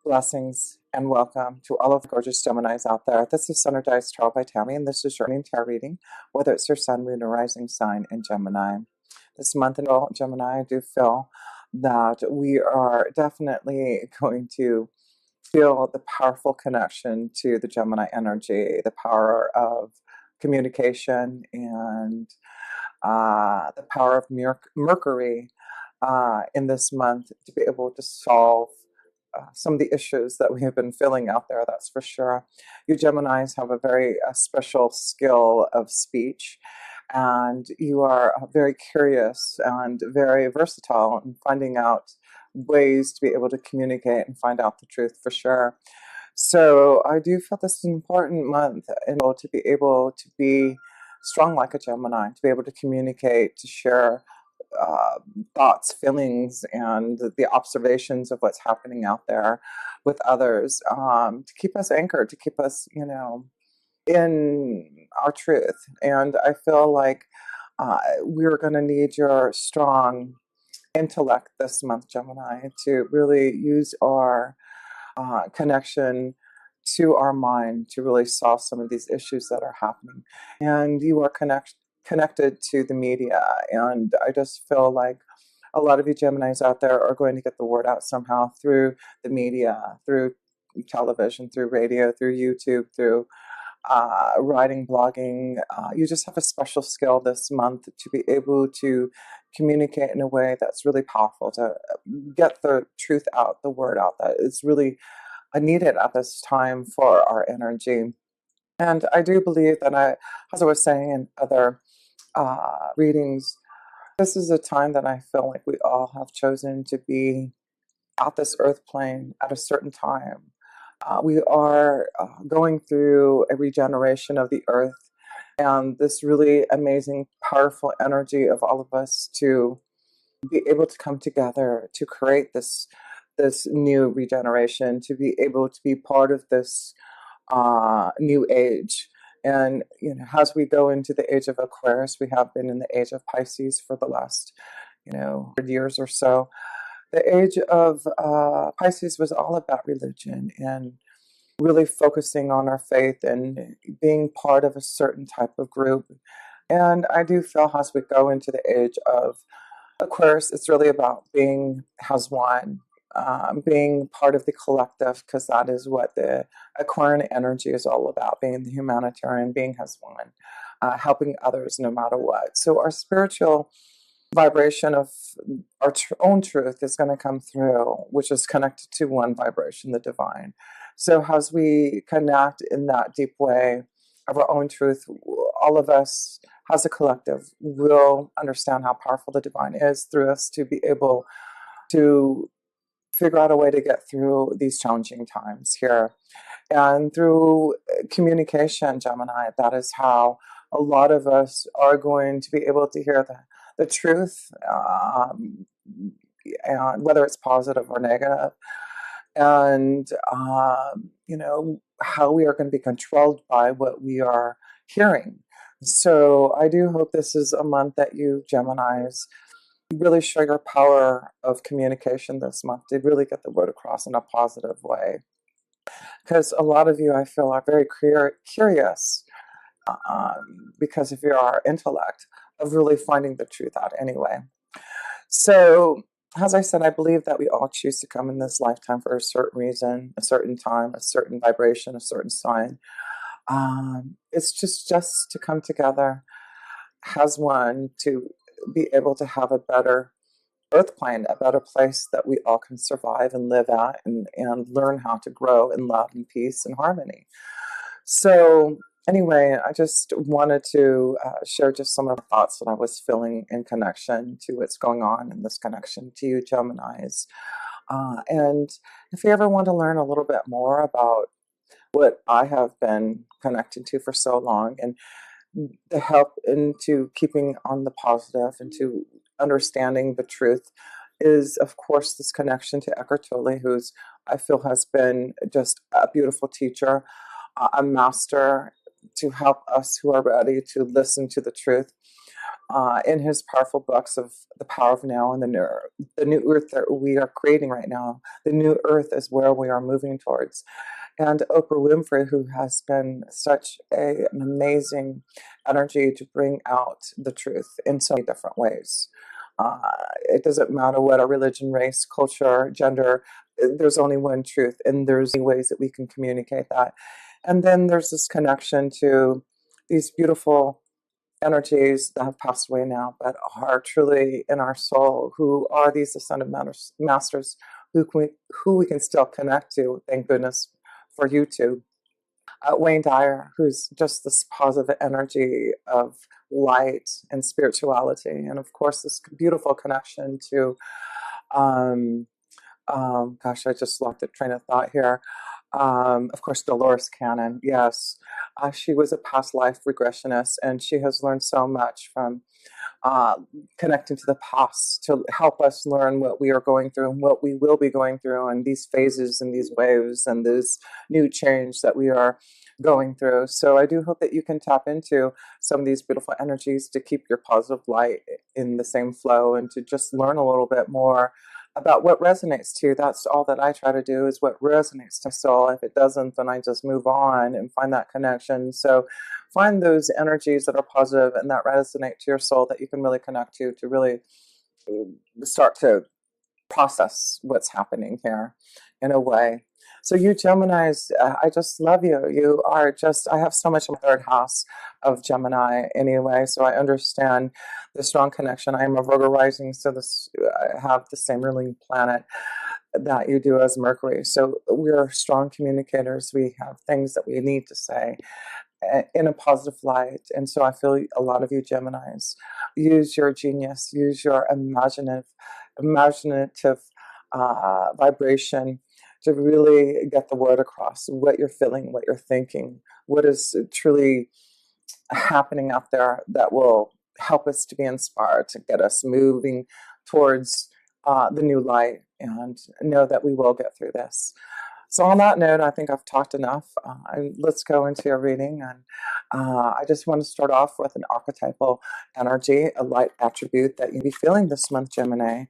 Blessings and welcome to all of the gorgeous Geminis out there. This is Energized Tarot by Tammy, and this is your tarot reading, whether it's your sun, moon, or rising sign in Gemini. This month in Gemini, I do feel that we are definitely going to feel the powerful connection to the Gemini energy, the power of communication, and the power of Mercury in this month to be able to solve some of the issues that we have been feeling out there, that's for sure. You Geminis have a very special skill of speech, and you are very curious and very versatile in finding out ways to be able to communicate and find out the truth for sure. So I do feel this is an important month to be able to be strong like a Gemini, to be able to communicate, to share thoughts, feelings, and the observations of what's happening out there with others, to keep us anchored, to keep us, in our truth. And I feel like we're going to need your strong intellect this month, Gemini, to really use our connection to our mind to really solve some of these issues that are happening. And you are connected to the media, and I just feel like a lot of you Geminis out there are going to get the word out somehow through the media, through television, through radio, through YouTube, through writing, blogging. You just have a special skill this month to be able to communicate in a way that's really powerful, to get the truth out, the word out that is really needed at this time for our energy. And I do believe that as I was saying in other readings, this is a time that I feel like we all have chosen to be at this earth plane at a certain time. We are going through a regeneration of the earth, and this really amazing, powerful energy of all of us to be able to come together to create this new regeneration, to be able to be part of this new age. And as we go into the age of Aquarius, we have been in the age of Pisces for the last 100 years or so. The age of Pisces was all about religion and really focusing on our faith and being part of a certain type of group. And I do feel as we go into the age of Aquarius, it's really about being as one, being part of the collective, because that is what the Aquarian energy is all about, being the humanitarian, being as one, helping others no matter what. So our spiritual vibration of our own truth is going to come through, which is connected to one vibration, the divine. So as we connect in that deep way of our own truth, all of us as a collective will understand how powerful the divine is through us to be able to figure out a way to get through these challenging times here. And through communication, Gemini, that is how a lot of us are going to be able to hear the truth, and whether it's positive or negative, and how we are going to be controlled by what we are hearing. So I do hope this is a month that you Geminis really show your power of communication this month to really get the word across in a positive way. Because a lot of you, I feel, are very curious because of your intellect of really finding the truth out anyway. So, as I said, I believe that we all choose to come in this lifetime for a certain reason, a certain time, a certain vibration, a certain sign. It's just to come together as one to be able to have a better earth plane, a better place that we all can survive and live at and learn how to grow in love and peace and harmony. So anyway, I just wanted to share just some of the thoughts that I was feeling in connection to what's going on in this connection to you Geminis. And if you ever want to learn a little bit more about what I have been connected to for so long and the help into keeping on the positive and to understanding the truth is, of course, this connection to Eckhart Tolle, who's I feel has been just a beautiful teacher, a master to help us who are ready to listen to the truth. in his powerful books of The Power of Now and the new earth that we are creating right now. The new earth is where we are moving towards. And Oprah Winfrey, who has been such an amazing energy to bring out the truth in so many different ways. It doesn't matter what our religion, race, culture, gender, there's only one truth, and there's many ways that we can communicate that. And then there's this connection to these beautiful energies that have passed away now, but are truly in our soul, who are these ascended masters who we can still connect to. Thank goodness for YouTube. Wayne Dyer, who's just this positive energy of light and spirituality, and of course, this beautiful connection to, gosh, I just lost the train of thought here. Of course, Dolores Cannon, yes. She was a past life regressionist, and she has learned so much from uh, connecting to the past to help us learn what we are going through and what we will be going through, and these phases and these waves and this new change that we are going through. So I do hope that you can tap into some of these beautiful energies to keep your positive light in the same flow and to just learn a little bit more about what resonates to you. That's all that I try to do, is what resonates to soul. If it doesn't, then I just move on and find that connection. So find those energies that are positive and that resonate to your soul that you can really connect to really start to process what's happening here in a way. So you Geminis, I just love you. You are just, I have so much in my third house of Gemini anyway, so I understand the strong connection. I am a Virgo rising, so I have the same ruling planet that you do as Mercury. So we're strong communicators. We have things that we need to say in a positive light. And so I feel a lot of you Geminis use your genius, use your imaginative vibration to really get the word across, what you're feeling, what you're thinking, what is truly happening out there that will help us to be inspired, to get us moving towards the new light, and know that we will get through this. So on that note, I think I've talked enough. Let's go into your reading. And I just want to start off with an archetypal energy, a light attribute that you'll be feeling this month, Gemini,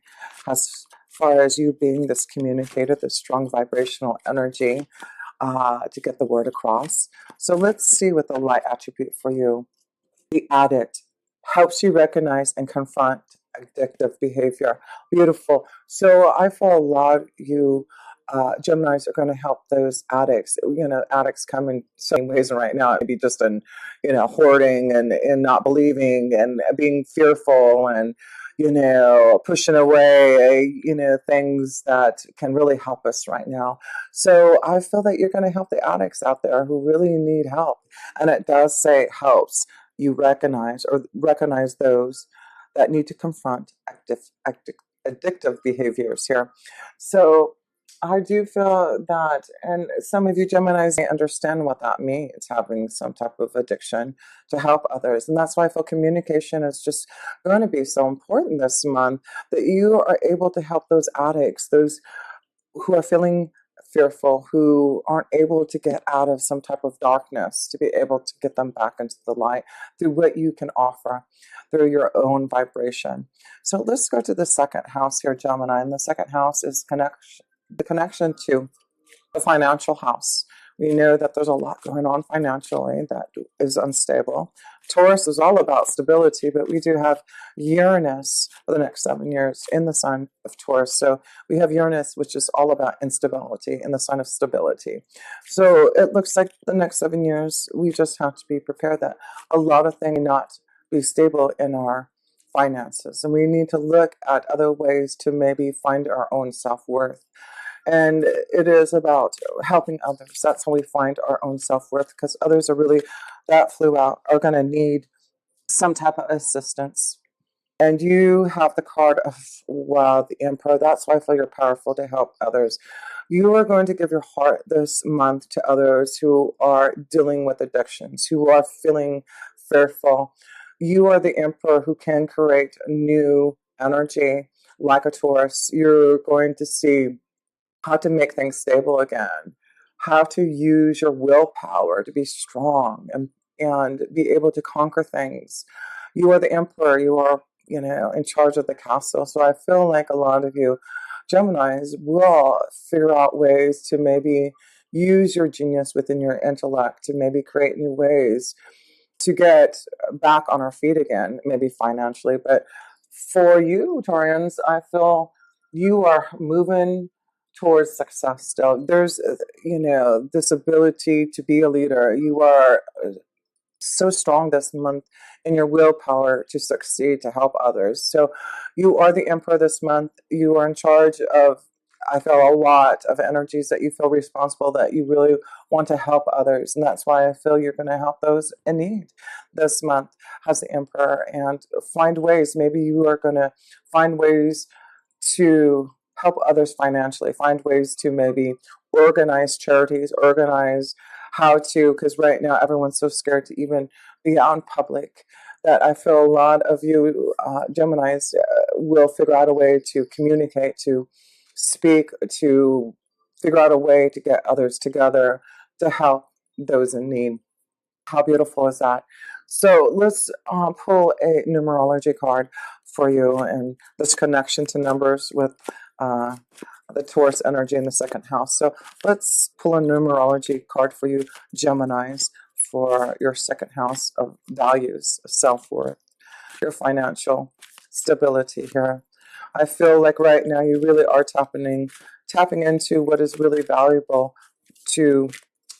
as far as you being this communicator, this strong vibrational energy to get the word across. So let's see what the light attribute for you. The addict helps you recognize and confront addictive behavior. Beautiful. So I feel a lot of you Geminis are going to help those addicts. Addicts come in so many ways right now. Maybe just in, hoarding and not believing and being fearful and, pushing away, things that can really help us right now. So I feel that you're going to help the addicts out there who really need help. And it does say it helps you recognize those that need to confront addictive behaviors here. So I do feel that, and some of you Geminis may understand what that means, having some type of addiction to help others. And that's why I feel communication is just going to be so important this month, that you are able to help those addicts, those who are feeling fearful, who aren't able to get out of some type of darkness, to be able to get them back into the light through what you can offer through your own vibration. So let's go to the second house here, Gemini. And the second house is the connection to the financial house. We know that there's a lot going on financially that is unstable. Taurus is all about stability, but we do have Uranus for the next 7 years in the sign of Taurus. So we have Uranus, which is all about instability, in the sign of stability. So it looks like the next 7 years, we just have to be prepared that a lot of things may not be stable in our finances. And we need to look at other ways to maybe find our own self-worth. And it is about helping others. That's how we find our own self-worth, because others are really, that flew out, are going to need some type of assistance. And you have the card of, wow, the Emperor. That's why I feel you're powerful to help others. You are going to give your heart this month to others who are dealing with addictions, who are feeling fearful. You are the Emperor who can create new energy like a Taurus. You're going to see how to make things stable again, how to use your willpower to be strong and be able to conquer things. you are the emperor. You are, in charge of the castle. So I feel like a lot of you Geminis will figure out ways to maybe use your genius within your intellect to maybe create new ways to get back on our feet again, maybe financially. But for you, Taurians, I feel you are moving towards success still. There's, this ability to be a leader. You are so strong this month in your willpower to succeed, to help others. So you are the emperor this month. You are in charge of, I feel, a lot of energies that you feel responsible, that you really want to help others. And that's why I feel you're going to help those in need this month as the emperor, and find ways. Maybe you are going to find ways to help others financially, find ways to maybe organize charities, organize how to, because right now everyone's so scared to even be out in public, that I feel a lot of you Geminis will figure out a way to communicate, to speak, to figure out a way to get others together to help those in need. How beautiful is that? So let's pull a numerology card for you, and this connection to numbers with the Taurus energy in the second house. So let's pull a numerology card for you, Geminis, for your second house of values, of self-worth, your financial stability here. I feel like right now you really are tapping into what is really valuable to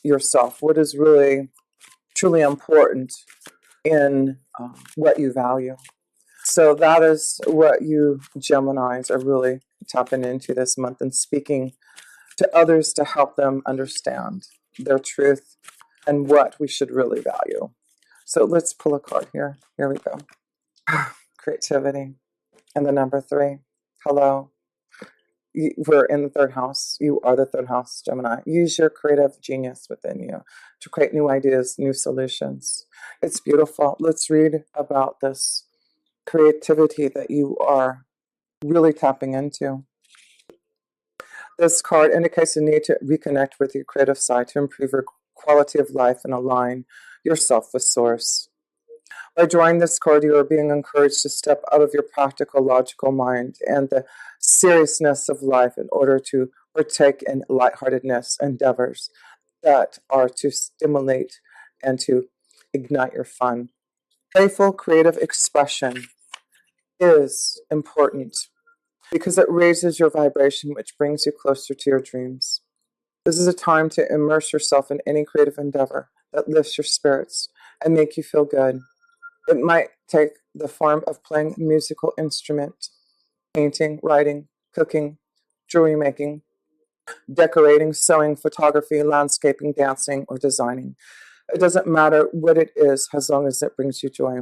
yourself, what is really truly important in what you value. So that is what you Geminis are really tapping into this month, and speaking to others to help them understand their truth and what we should really value. So let's pull a card here. Here we go. Creativity. And the number 3. Hello. We're in the third house. You are the third house, Gemini. Use your creative genius within you to create new ideas, new solutions. It's beautiful. Let's read about this creativity that you are really tapping into. This card indicates the need to reconnect with your creative side to improve your quality of life and align yourself with Source. By drawing this card, you are being encouraged to step out of your practical, logical mind and the seriousness of life in order to partake in lightheartedness endeavors that are to stimulate and to ignite your fun. Playful, creative expression is important because it raises your vibration, which brings you closer to your dreams. This is a time to immerse yourself in any creative endeavor that lifts your spirits and make you feel good. It might take the form of playing a musical instrument, painting, writing, cooking, jewelry making, decorating, sewing, photography, landscaping, dancing, or designing. It doesn't matter what it is as long as it brings you joy.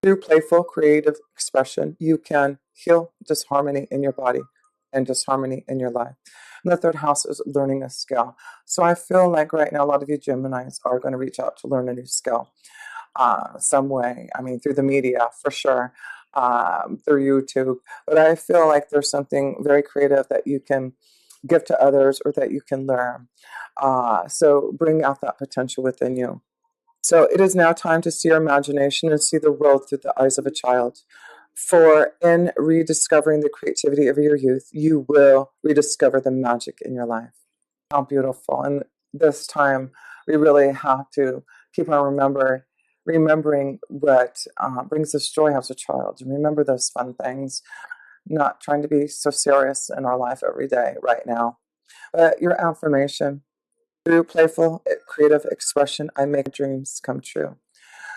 Through playful, creative expression, you can heal disharmony in your body and disharmony in your life. And the third house is learning a skill. So I feel like right now a lot of you Geminis are going to reach out to learn a new skill some way. I mean, through the media, for sure, through YouTube. But I feel like there's something very creative that you can give to others or that you can learn. So bring out that potential within you. So it is now time to see your imagination and see the world through the eyes of a child. For in rediscovering the creativity of your youth, you will rediscover the magic in your life. How beautiful. And this time, we really have to keep on remembering what brings us joy as a child. And remember those fun things, not trying to be so serious in our life every day right now. But your affirmation: through playful, creative expression, I make dreams come true.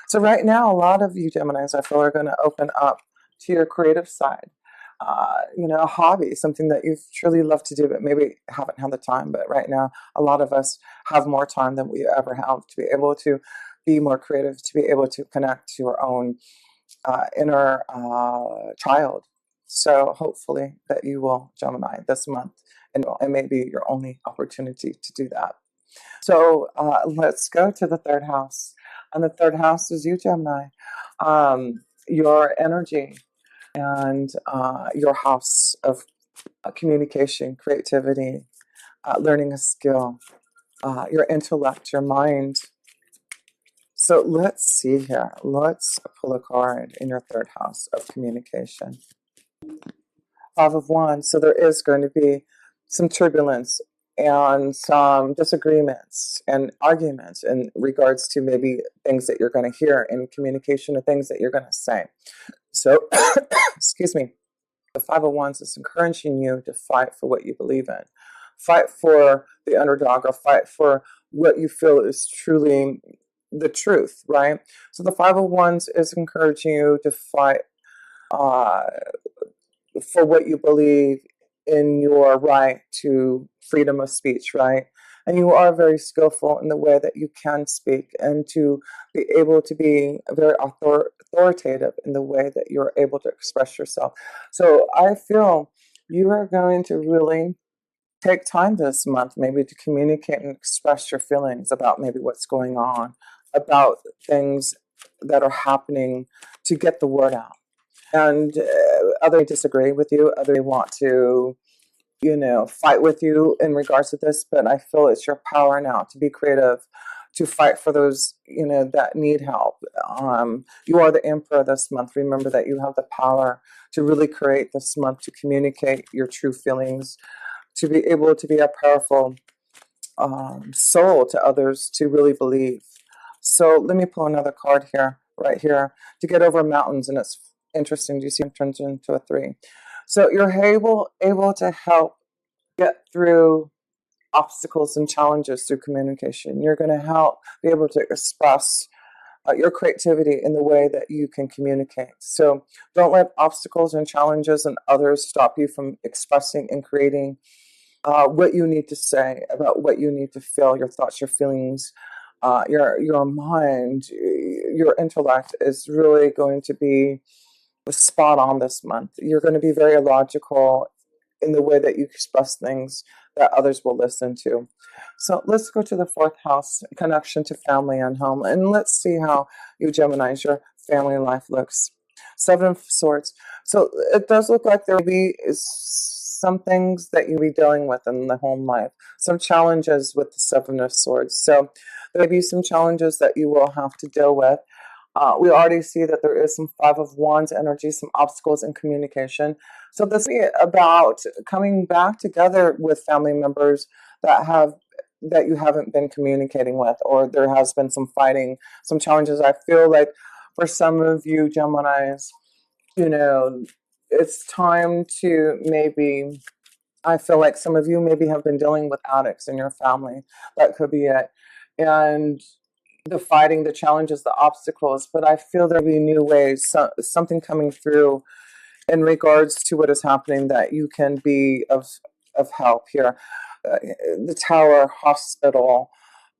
So right now, a lot of you Geminis, I feel, are going to open up to your creative side. A hobby, something that you've truly loved to do, but maybe haven't had the time. But right now, a lot of us have more time than we ever have to be able to be more creative, to be able to connect to our own inner child. So hopefully that you will, Gemini, this month, and it may be your only opportunity to do that. So let's go to the third house. And the third house is you, Gemini. Your energy and your house of communication, creativity, learning a skill, your intellect, your mind. So let's see here. Let's pull a card in your third house of communication. Five of Wands. So there is going to be some turbulence and some disagreements and arguments in regards to maybe things that you're going to hear in communication or things that you're going to say. So, excuse me, the Five of Wands is encouraging you to fight for what you believe in. Fight for the underdog, or fight for what you feel is truly the truth, right? So the Five of Wands is encouraging you to fight uh, for what you believe in your right to freedom of speech, right? And you are very skillful in the way that you can speak, and to be able to be very authoritative in the way that you're able to express yourself. So I feel you are going to really take time this month maybe to communicate and express your feelings about maybe what's going on, about things that are happening, to get the word out. And others disagree with you, others want to, fight with you in regards to this, but I feel it's your power now to be creative, to fight for those, that need help. You are the emperor this month. Remember that you have the power to really create this month, to communicate your true feelings, to be able to be a powerful soul to others, to really believe. So let me pull another card here, right here, to get over mountains. And it's interesting. Do you see it turns into a 3? So you're able to help get through obstacles and challenges through communication. You're going to help be able to express your creativity in the way that you can communicate. So don't let obstacles and challenges and others stop you from expressing and creating what you need to say, about what you need to feel, your thoughts, your feelings, your mind, your intellect is really going to be spot on this month. You're going to be very logical in the way that you express things that others will listen to. So let's go to the fourth house, connection to family and home, and let's see how you Geminis, your family life looks. Seven of Swords. So it does look like there may be some things that you'll be dealing with in the home life, some challenges with the Seven of Swords. So there may be some challenges that you will have to deal with. We already see that there is some Five of Wands energy, some obstacles in communication. So this is about coming back together with family members that you haven't been communicating with, or there has been some fighting, some challenges. I feel like for some of you Geminis, it's time to maybe, I feel like some of you maybe have been dealing with addicts in your family. That could be it. And the fighting, the challenges, the obstacles, but I feel there'll be new ways, something coming through in regards to what is happening that you can be of help here. The Tower, hospital,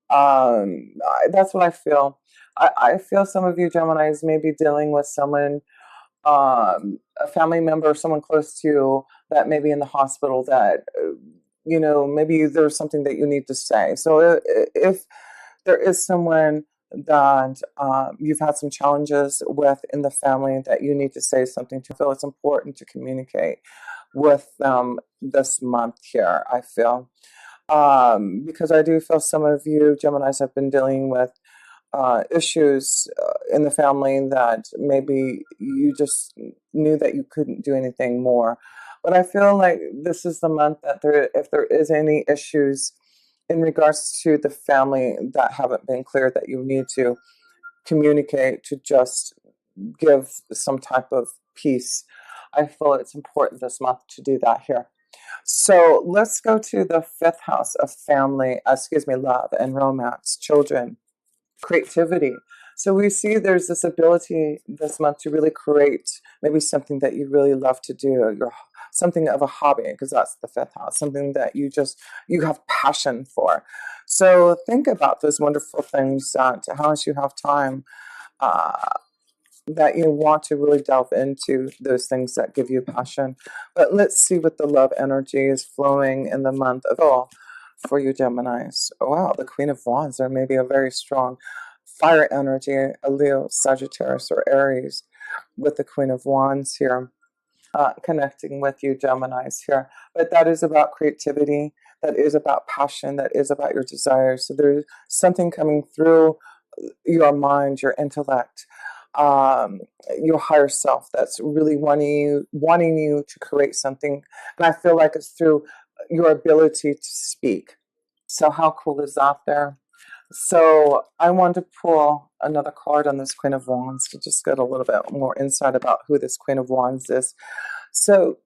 that's what I feel. I feel some of you Geminis may be dealing with someone, a family member, someone close to you that may be in the hospital, that, maybe there's something that you need to say. So if there is someone that you've had some challenges with in the family that you need to say something to, feel it's important to communicate with them this month here, I feel. Because I do feel some of you Geminis have been dealing with issues in the family that maybe you just knew that you couldn't do anything more. But I feel like this is the month that if there is any issues in regards to the family that haven't been clear, that you need to communicate, to just give some type of peace. I feel it's important this month to do that here. So let's go to the fifth house of love and romance, children, creativity. So we see there's this ability this month to really create maybe something that you really love to do, something of a hobby, because that's the fifth house, something that you have passion for. So think about those wonderful things that, how much you have time, that you want to really delve into those things that give you passion. But let's see what the love energy is flowing in the month of fall for you Geminis. Wow, the Queen of Wands. There may be a very strong fire energy, a Leo, Sagittarius, or Aries with the Queen of Wands here, connecting with you Geminis here. But that is about creativity, that is about passion, that is about your desires. So there's something coming through your mind, your intellect, your higher self that's really wanting you to create something. And I feel like it's through your ability to speak. So how cool is that there? So I want to pull another card on this Queen of Wands to just get a little bit more insight about who this Queen of Wands is. So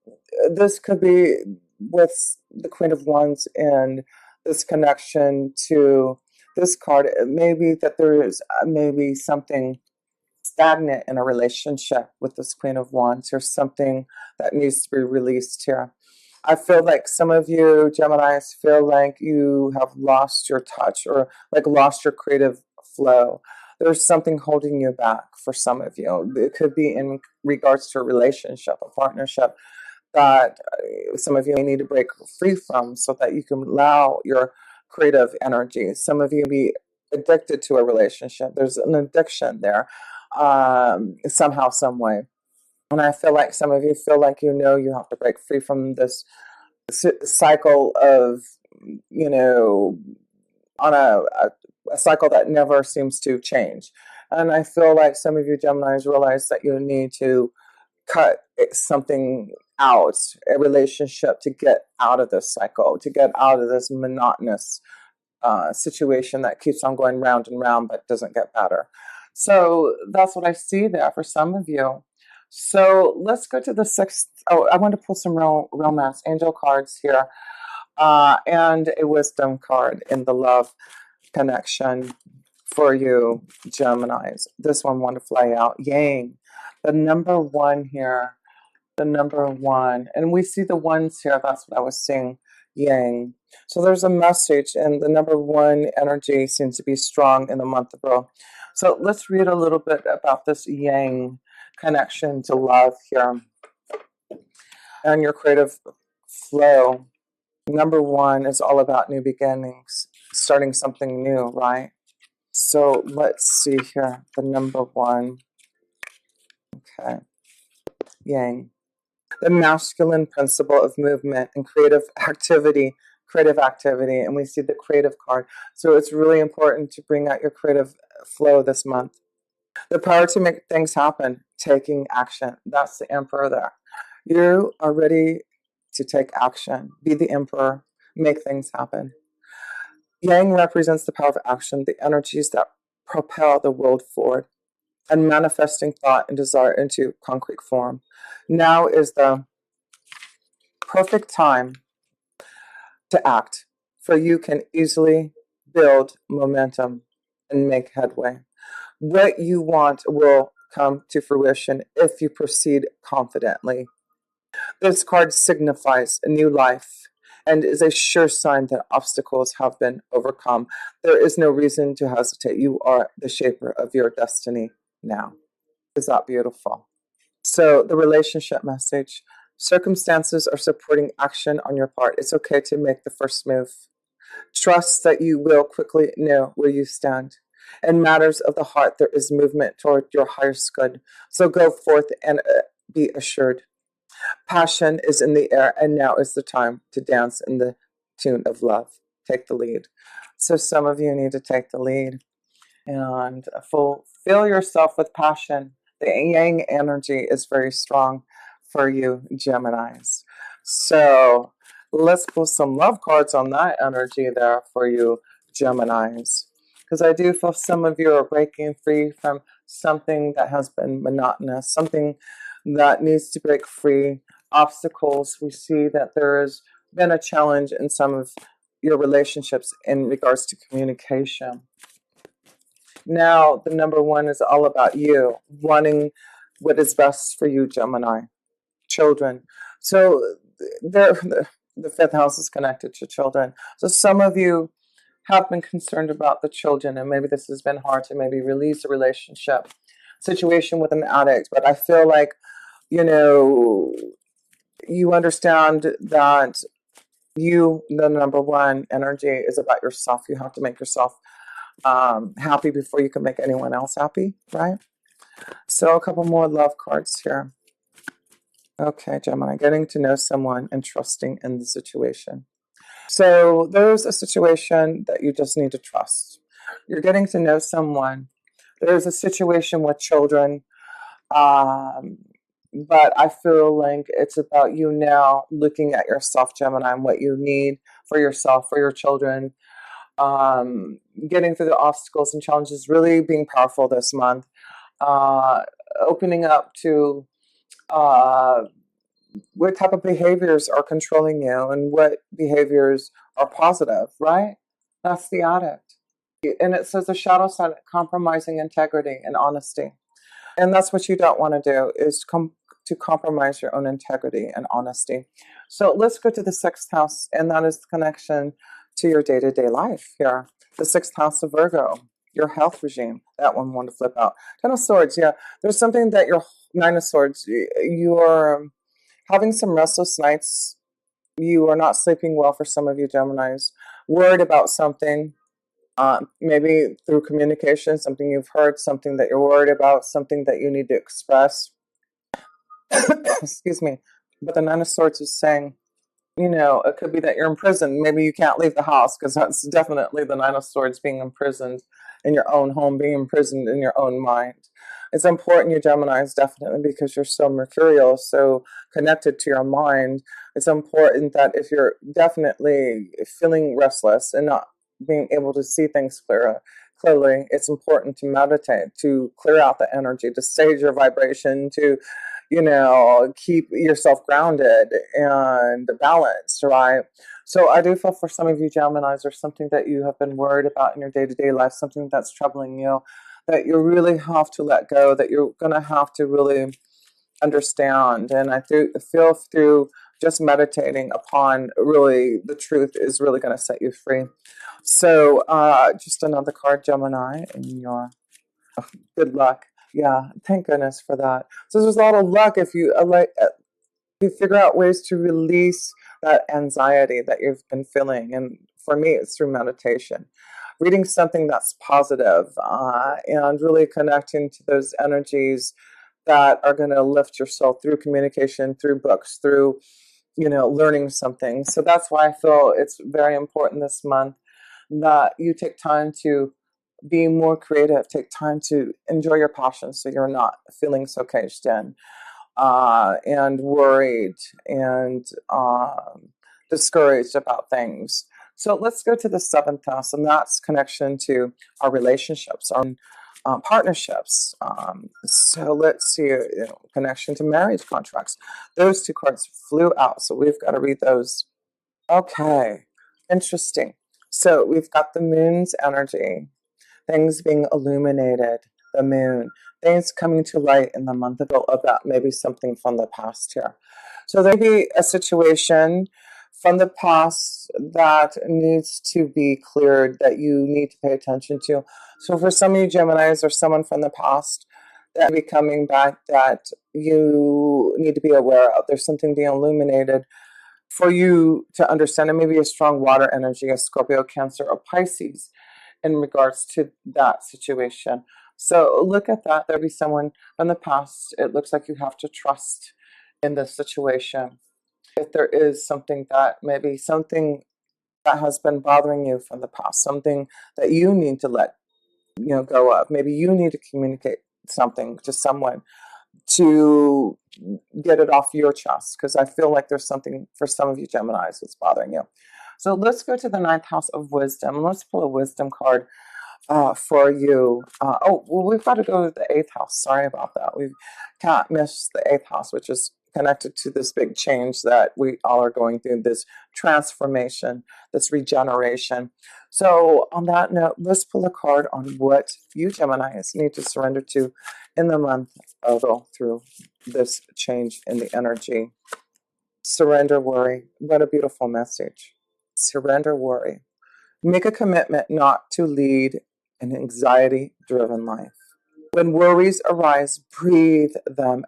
this could be with the Queen of Wands and this connection to this card. Maybe that there is maybe something stagnant in a relationship with this Queen of Wands, or something that needs to be released here. I feel like some of you Geminis feel like you have lost your touch, or like lost your creative flow. There's something holding you back for some of you. It could be in regards to a relationship, a partnership that some of you may need to break free from so that you can allow your creative energy. Some of you be addicted to a relationship. There's an addiction there somehow, some way. And I feel like some of you feel like you have to break free from this cycle of, on a cycle that never seems to change. And I feel like some of you Geminis realize that you need to cut something out, a relationship, to get out of this cycle, to get out of this monotonous situation that keeps on going round and round but doesn't get better. So that's what I see there for some of you. So let's go to the sixth. Oh, I want to pull some romance angel cards here, and a wisdom card in the love connection for you Geminis. This one want to fly out. Yang, the number one here, the number one, and we see the ones here. That's what I was seeing. Yang. So there's a message, and the number one energy seems to be strong in the month of April. So let's read a little bit about this Yang connection to love here and your creative flow. Number one is all about new beginnings, starting something new, right? So let's see here. The number one. Okay. Yang. The masculine principle of movement and creative activity, and we see the creative card. So it's really important to bring out your creative flow this month. The power to make things happen, taking action. That's the emperor there. You are ready to take action. Be the emperor, make things happen. Yang represents the power of action, the energies that propel the world forward, and manifesting thought and desire into concrete form. Now is the perfect time to act, for you can easily build momentum and make headway. What you want will come to fruition if you proceed confidently. This card signifies a new life and is a sure sign that obstacles have been overcome. There is no reason to hesitate. You are the shaper of your destiny now. Is that beautiful? So the relationship message. Circumstances are supporting action on your part. It's okay to make the first move. Trust that you will quickly know where you stand. In matters of the heart, there is movement toward your highest good. So go forth and be assured. Passion is in the air, and now is the time to dance in the tune of love. Take the lead. So some of you need to take the lead and fulfill yourself with passion. The yang energy is very strong for you Geminis. So let's pull some love cards on that energy there for you Geminis. Because I do feel some of you are breaking free from something that has been monotonous, something that needs to break free. Obstacles. We see that there has been a challenge in some of your relationships in regards to communication. Now, the number one is all about you, wanting what is best for you, Gemini. Children. So the fifth house is connected to children. So some of you have been concerned about the children, and maybe this has been hard to maybe release a relationship situation with an addict. But I feel like, you understand that the number one energy is about yourself. You have to make yourself happy before you can make anyone else happy, right? So a couple more love cards here. Okay, Gemini, getting to know someone and trusting in the situation. So there's a situation that you just need to trust. You're getting to know someone. There's a situation with children, um, but I feel like it's about you now looking at yourself, Gemini, and what you need for yourself, for your children. Getting through the obstacles and challenges, really being powerful this month. Uh, Opening up to uh, what type of behaviors are controlling you and what behaviors are positive, right? That's the addict. And it says the shadow side, compromising integrity and honesty. And that's what you don't want to do, is to compromise your own integrity and honesty. So let's go to the sixth house, and that is the connection to your day-to-day life here. The sixth house of Virgo, your health regime. That one wanted to flip out. Ten of Swords, yeah. There's something that your Nine of Swords, you're having some restless nights. You are not sleeping well for some of you Geminis. Worried about something. Maybe through communication, something you've heard, something that you're worried about, something that you need to express. Excuse me. But the Nine of Swords is saying, it could be that you're in prison. Maybe you can't leave the house, because that's definitely the Nine of Swords, being imprisoned in your own home, being imprisoned in your own mind. It's important, you Geminis, definitely, because you're so mercurial, so connected to your mind. It's important that if you're definitely feeling restless and not being able to see things clearly, it's important to meditate, to clear out the energy, to stage your vibration, to keep yourself grounded and balanced, right? So I do feel for some of you Geminis, there's something that you have been worried about in your day-to-day life, something that's troubling you, that you really have to let go, that you're going to have to really understand. And I feel through just meditating upon really the truth is really going to set you free. So just another card, Gemini, in your good luck. Yeah, thank goodness for that. So there's a lot of luck if you you figure out ways to release that anxiety that you've been feeling. And for me, it's through meditation, reading something that's positive, and really connecting to those energies that are going to lift your soul through communication, through books, through learning something. So that's why I feel it's very important this month that you take time to be more creative, take time to enjoy your passion, so you're not feeling so caged in and worried and discouraged about things. So let's go to the seventh house, and that's connection to our relationships, our partnerships. So let's see, connection to marriage contracts. Those two cards flew out, so we've got to read those. Okay, interesting. So we've got the moon's energy, things being illuminated, the moon, things coming to light in the month about maybe something from the past here. So there may be a situation from the past that needs to be cleared, that you need to pay attention to. So for some of you Geminis, or someone from the past that will be coming back that you need to be aware of. There's something being illuminated for you to understand. It may be a strong water energy, a Scorpio, Cancer, or Pisces in regards to that situation. So look at that. There'll be someone from the past. It looks like you have to trust in this situation. If there is something that maybe something that has been bothering you from the past, something that you need to let go of. Maybe you need to communicate something to someone to get it off your chest, because I feel like there's something for some of you Geminis that's bothering you. So let's go to the ninth house of wisdom. Let's pull a wisdom card for you. We've got to go to the eighth house. Sorry about that. We can't miss the eighth house, which is connected to this big change that we all are going through, this transformation, this regeneration. So on that note, let's pull a card on what you Geminis need to surrender to in the month of April through this change in the energy. Surrender worry. What a beautiful message. Surrender worry. Make a commitment not to lead an anxiety-driven life. When worries arise, breathe them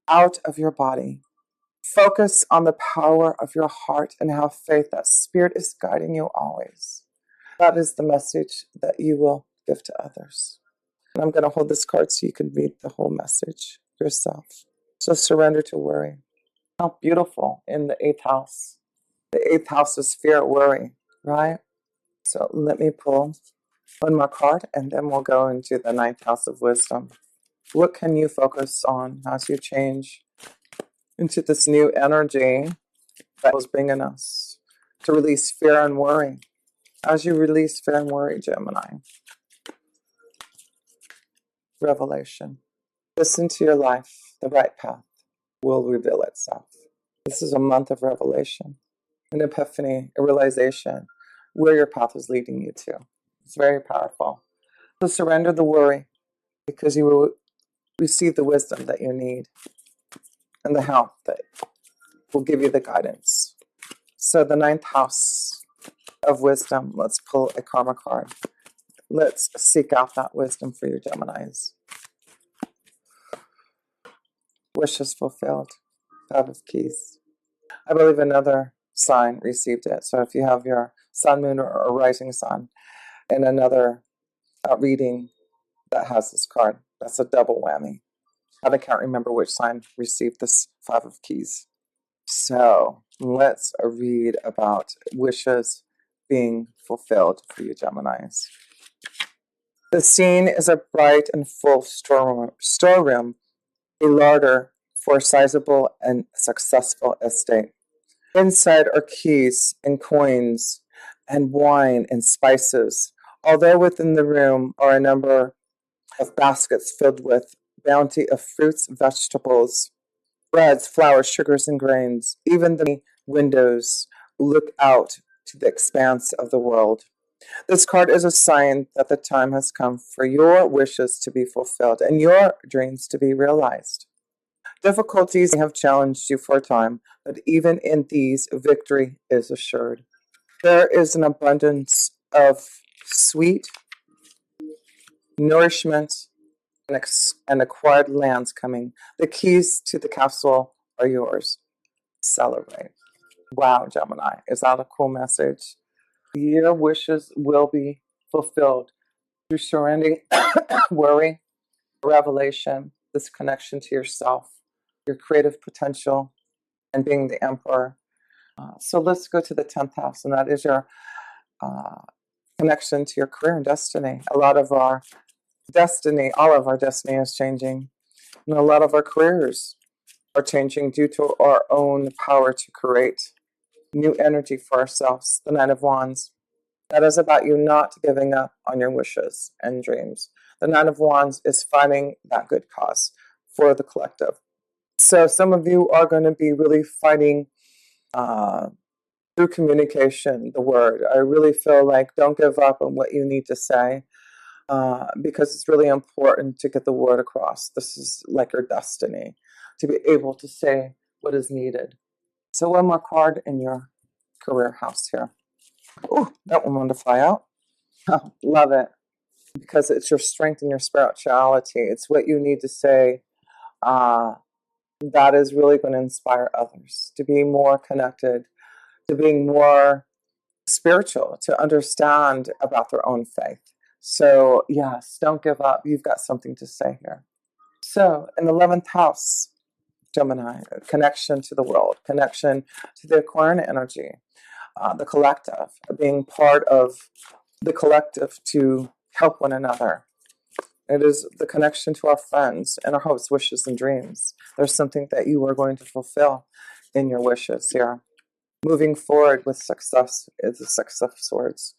out of your body. Focus on the power of your heart and have faith that Spirit is guiding you always. That is the message that you will give to others. And I'm going to hold this card so you can read the whole message yourself. So surrender to worry. How beautiful in the eighth house. The eighth house is fear, worry, right? So let me pull One more card, and then we'll go into the ninth house of wisdom. What can you focus on as you change into this new energy that was bringing us to release fear and worry? As you release fear and worry, Gemini, revelation. Listen to your life. The right path will reveal itself. This is a month of revelation, an epiphany, a realization where your path is leading you to. It's very powerful. So surrender the worry, because you will receive the wisdom that you need and the help that will give you the guidance. So the ninth house of wisdom, let's pull a karma card. Let's seek out that wisdom for you, Geminis. Wishes fulfilled. Five of Keys. I believe another sign received it. So if you have your sun, moon, or rising sun in another reading that has this card, that's a double whammy. I can't remember which sign received this Five of Keys. So let's read about wishes being fulfilled for you, Geminis. The scene is a bright and full storeroom, a larder for a sizable and successful estate. Inside are keys and coins and wine and spices, although within the room are a number of baskets filled with bounty of fruits, vegetables, breads, flours, sugars, and grains. Even the windows look out to the expanse of the world. This card is a sign that the time has come for your wishes to be fulfilled and your dreams to be realized. Difficulties have challenged you for a time, but even in these, victory is assured. There is an abundance of sweet nourishment and acquired lands coming. The keys to the castle are yours. Celebrate. Wow, Gemini. Is that a cool message? Your wishes will be fulfilled through surrendering worry, revelation, this connection to yourself, your creative potential, and being the emperor. So let's go to the 10th house, and that is your connection to your career and destiny. A lot of our destiny, all of our destiny is changing. And a lot of our careers are changing due to our own power to create new energy for ourselves. The Nine of Wands. That is about you not giving up on your wishes and dreams. The Nine of Wands is fighting that good cause for the collective. So some of you are going to be really fighting through communication, the word. I really feel like don't give up on what you need to say, because it's really important to get the word across. This is like your destiny, to be able to say what is needed. So one more card in your career house here. Oh, that one wanted to fly out. Oh, love it. Because it's your strength and your spirituality. It's what you need to say that is really going to inspire others to be more connected, to being more spiritual, to understand about their own faith. So yes, don't give up. You've got something to say here. So in the 11th house, Gemini, connection to the world, connection to the Aquarian energy, the collective, being part of the collective to help one another. It is the connection to our friends and our hopes, wishes, and dreams. There's something that you are going to fulfill in your wishes here. Moving forward with success is the Six of Swords.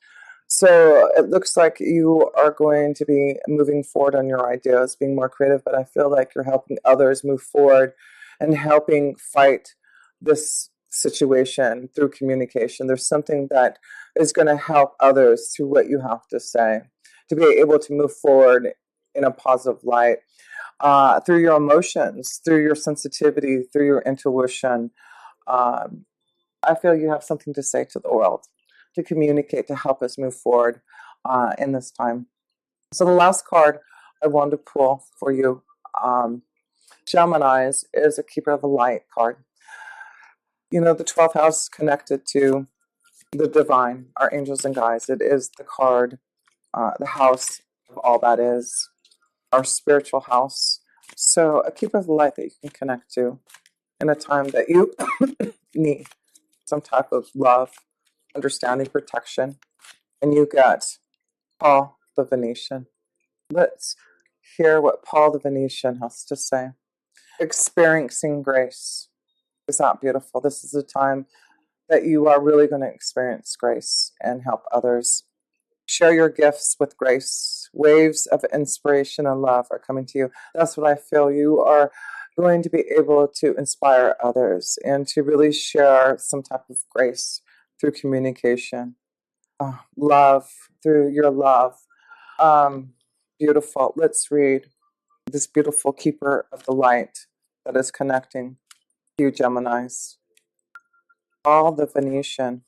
So it looks like you are going to be moving forward on your ideas, being more creative, but I feel like you're helping others move forward and helping fight this situation through communication. There's something that is going to help others through what you have to say, to be able to move forward in a positive light, through your emotions, through your sensitivity, through your intuition. I feel you have something to say to the world, to communicate, to help us move forward in this time. So the last card I want to pull for you, Geminis, is a Keeper of the Light card. You know, the 12th house is connected to the divine, our angels and guides. It is the card, the house of all that is, our spiritual house. So a Keeper of the Light that you can connect to in a time that you need some type of love, understanding, protection. And you got Paul the Venetian. Let's hear what Paul the Venetian has to say. Experiencing grace. Is that beautiful? This is a time that you are really going to experience grace and help others. Share your gifts with grace. Waves of inspiration and love are coming to you. That's what I feel. You are going to be able to inspire others and to really share some type of grace through communication. Love, through your love. Beautiful. Let's read this beautiful keeper of the light that is connecting you, Geminis. Paul the Venetian.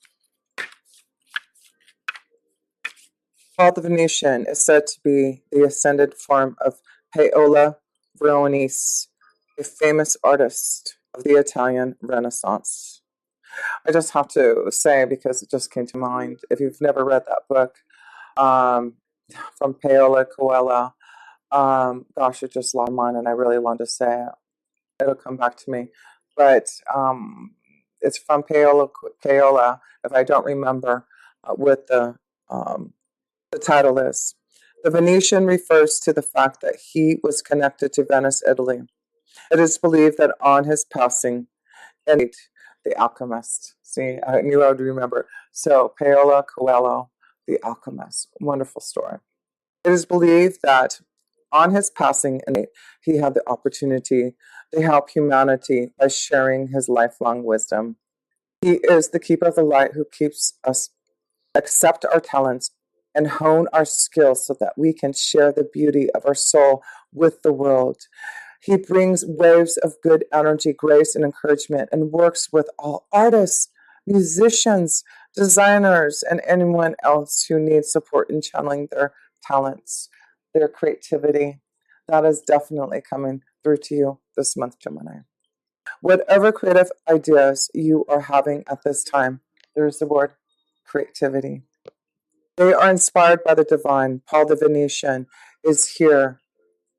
Paul the Venetian is said to be the ascended form of Paola Veronese, a famous artist of the Italian Renaissance. I just have to say, because it just came to mind, if you've never read that book from Paola Coelho, gosh, it just lost my mind, and I really want to say it. It'll come back to me. But it's from Paola, if I don't remember what the title is. The Venetian refers to the fact that he was connected to Venice, Italy. It is believed that on his passing, the alchemist. See, I knew I would remember. So, Paola Coelho, the alchemist. Wonderful story. It is believed that on his passing, he had the opportunity to help humanity by sharing his lifelong wisdom. He is the keeper of the light who keeps us accept our talents and hone our skills so that we can share the beauty of our soul with the world. He brings waves of good energy, grace, and encouragement, and works with all artists, musicians, designers, and anyone else who needs support in channeling their talents, their creativity. That is definitely coming through to you this month, Gemini. Whatever creative ideas you are having at this time, there's the word creativity. They are inspired by the divine. Paul the Venetian is here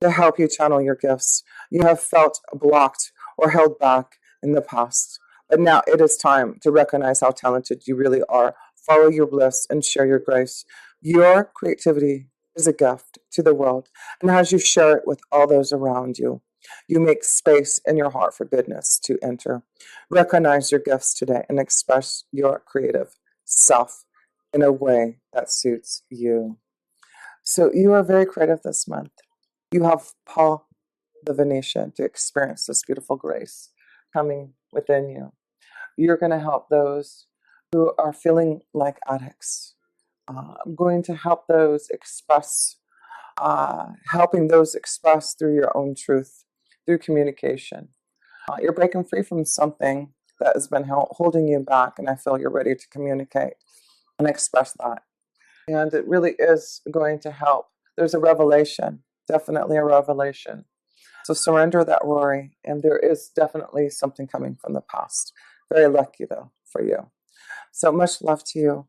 to help you channel your gifts. You have felt blocked or held back in the past, but now it is time to recognize how talented you really are. Follow your bliss and share your grace. Your creativity is a gift to the world, and as you share it with all those around you, you make space in your heart for goodness to enter. Recognize your gifts today and express your creative self in a way that suits you. So you are very creative this month. You have Paul the Venetian to experience this beautiful grace coming within you. You're going to help those who are feeling like addicts. I'm going to help those express, helping those express through your own truth, through communication. You're breaking free from something that has been holding you back, and I feel you're ready to communicate and express that. And it really is going to help. There's a revelation, definitely a revelation. So surrender that worry, and there is definitely something coming from the past. Very lucky, though, for you. So much love to you,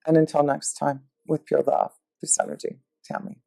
and until next time, with pure love, this energy, Tammy.